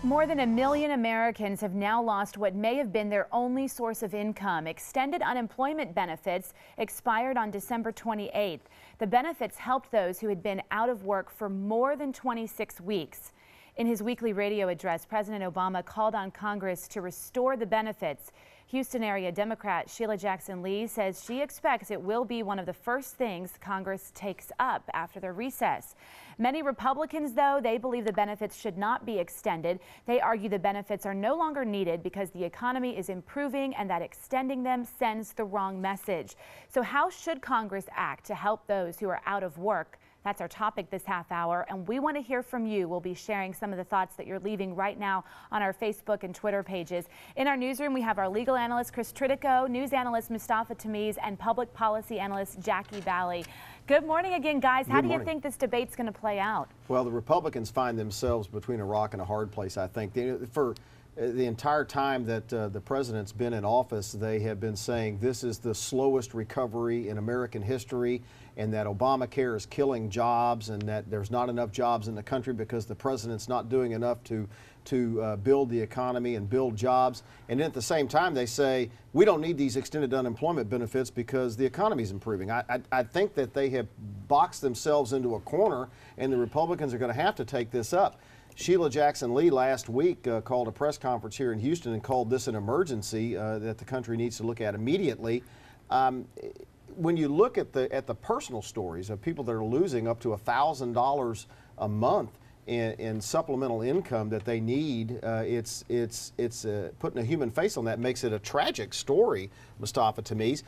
More than 1 million Americans have now lost what may have been their only source of income. Extended unemployment benefits expired on December 28th. The benefits helped those who had been out of work for more than 26 weeks. In his weekly radio address, President Obama called on Congress to restore the benefits. Houston area Democrat Shelia Jackson-Lee says she expects it will be one of the first things Congress takes up after the recess. Many Republicans, though, they believe the benefits should not be extended. They argue the benefits are no longer needed because the economy is improving and that extending them sends the wrong message. So how should Congress act to help those who are out of work? That's our topic this half hour, and we want to hear from you. We'll be sharing some of the thoughts that you're leaving right now on our Facebook and Twitter pages. In our newsroom, we have our legal analyst, Chris Tritico, news analyst, Mustafa Tamiz, and public policy analyst, Jackie Valley. Good morning again, guys. How do you think this debate's going to play out? Well, the Republicans find themselves between a rock and a hard place, I think. For the entire time that the president's been in office, they have been saying this is the slowest recovery in American history, and that Obamacare is killing jobs, and that there's not enough jobs in the country because the president's not doing enough to build the economy and build jobs. And at the same time, they say we don't need these extended unemployment benefits because the economy is improving. I think that they have boxed themselves into a corner, and the Republicans are going to have to take this up. Shelia Jackson-Lee last week called a press conference here in Houston and called this an emergency that the country needs to look at immediately. When you look at the personal stories of people that are losing up to $1,000 a month in supplemental income that they need, it's putting a human face on that makes it a tragic story, Mustafa Tamiz.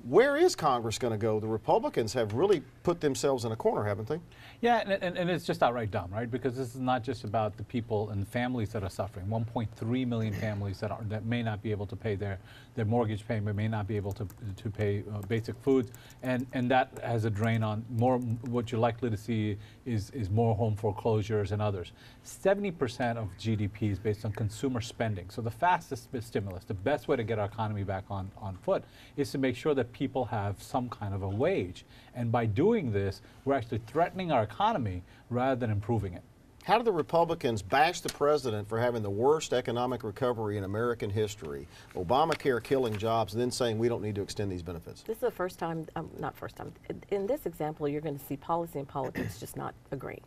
Where is Congress going to go? The Republicans have really put themselves in a corner, haven't they? Yeah, and it's just outright dumb, right? Because this is not just about the people and families that are suffering. 1.3 million families that may not be able to pay their mortgage payment, may not be able to pay basic foods, and that has a drain on more. What you're likely to see is more home foreclosures and others. 70% of GDP is based on consumer spending. So the fastest stimulus, the best way to get our economy back on foot, is to make sure that people have some kind of a wage. And by doing this, we're actually threatening our economy rather than improving it. How do the Republicans bash the president for having the worst economic recovery in American history, Obamacare killing jobs, and then saying we don't need to extend these benefits? This is the first time, not first time, in this example, you're going to see policy and politics just not agreeing.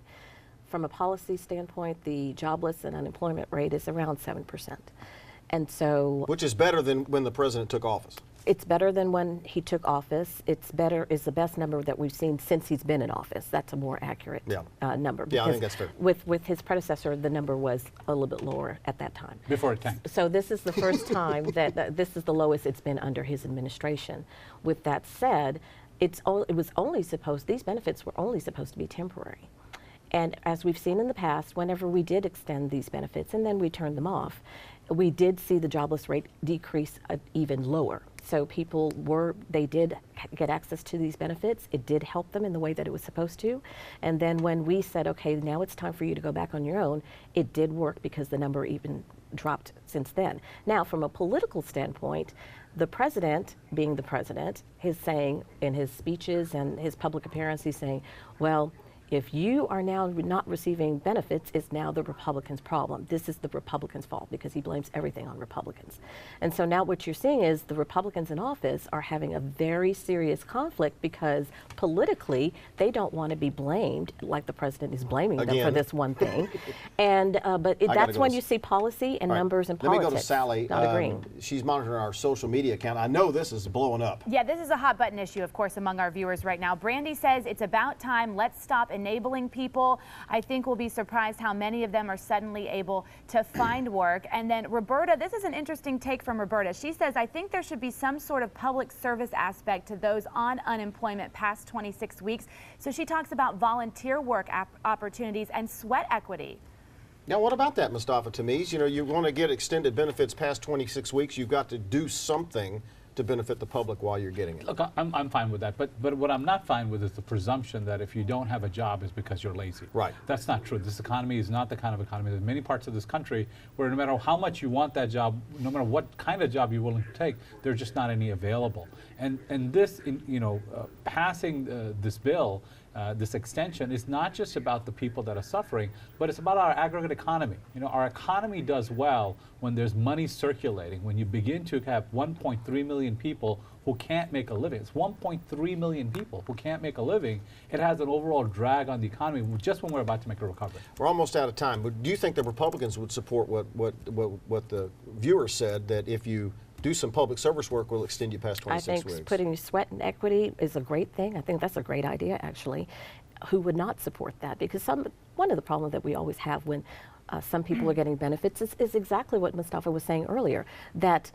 From a policy standpoint, the jobless and unemployment rate is around 7%. And so, which is better than when the president took office. It's better than when he took office. It's the best number that we've seen since he's been in office. That's a more accurate number. Yeah, I think that's fair. With his predecessor, the number was a little bit lower at that time. Before it tanked. So this is the first time that this is the lowest it's been under his administration. With that said, these benefits were only supposed to be temporary. And as we've seen in the past, whenever we did extend these benefits and then we turned them off, we did see the jobless rate decrease even lower. So they did get access to these benefits. It did help them in the way that it was supposed to. And then when we said, okay, now it's time for you to go back on your own, it did work because the number even dropped since then. Now, from a political standpoint, the president, being the president, is saying in his speeches and his public appearance, he's saying, well, if you are now not receiving benefits, it's now the Republicans' problem. This is the Republicans' fault because he blames everything on Republicans. And so now what you're seeing is the Republicans in office are having a very serious conflict because politically they don't want to be blamed like the president is blaming them for this one thing. And that's when you see policy and numbers and politics. Let me go to Sally. Not agreeing. She's monitoring our social media account. I know this is blowing up. Yeah, this is a hot button issue, of course, among our viewers right now. Brandy says it's about time. Let's stop enabling people. I think we'll be surprised how many of them are suddenly able to find work. And then Roberta, this is an interesting take from Roberta. She says, I think there should be some sort of public service aspect to those on unemployment past 26 weeks. So she talks about volunteer work opportunities and sweat equity. Now, what about that, Mustafa Tamiz? You know, you want to get extended benefits past 26 weeks, you've got to do something to benefit the public while you're getting it. Look, I'm fine with that, but what I'm not fine with is the presumption that if you don't have a job is because you're lazy. Right. That's not true. This economy is not the kind of economy. There's many parts of this country where no matter how much you want that job, no matter what kind of job you're willing to take, there's just not any available. And this, passing this bill this extension is not just about the people that are suffering, but it's about our aggregate economy. You know, our economy does well when there's money circulating, when you begin to have 1.3 million people who can't make a living. It's 1.3 million people who can't make a living. It has an overall drag on the economy just when we're about to make a recovery. We're almost out of time, but do you think the Republicans would support what the viewer said, that if you do some public service work, we'll extend you past 26 weeks? I think putting sweat and equity is a great thing. I think that's a great idea, actually. Who would not support that? Because one of the problems that we always have when some people are getting benefits is exactly what Mustafa was saying earlier, that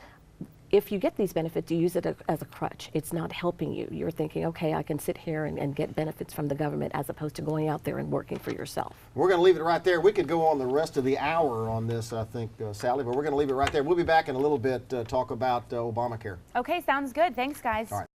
if you get these benefits, you use it as a crutch. It's not helping you. You're thinking, okay, I can sit here and get benefits from the government, as opposed to going out there and working for yourself. We're going to leave it right there. We could go on the rest of the hour on this, I think, Sally, but we're going to leave it right there. We'll be back in a little bit to talk about Obamacare. Okay, sounds good. Thanks, guys. All right.